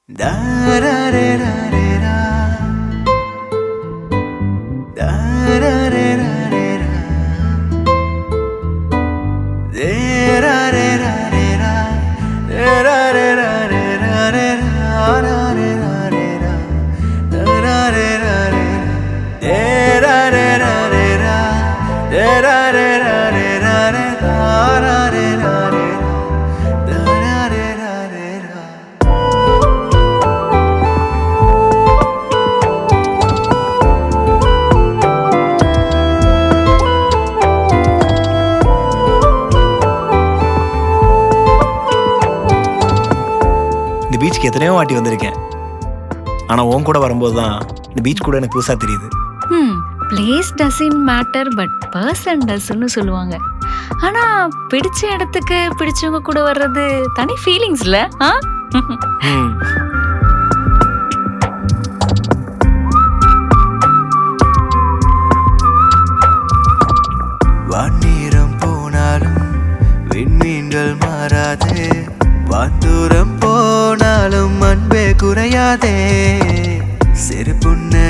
இந்த பீச்சுக்கு எத்தனையோ வாட்டி வந்திருக்கேன். ஆனா உன் கூட வரும்போது தான் இந்த பீச் கூட எனக்கு புதுசா தெரியுது. Place doesn't matter but person டஸ்ன்னு சொல்லுவாங்க. ஆனா பிடிச்ச இடத்துக்கு பிடிச்சவங்க கூட வர்றது தனி ஃபீலிங்ஸ்ல. ம். வானீரம் போனாலும் விண்மீன்கள் மாறாதே, வான்தூரம் போனாலும் அன்பே குறையாதே. சிறு புன்னகை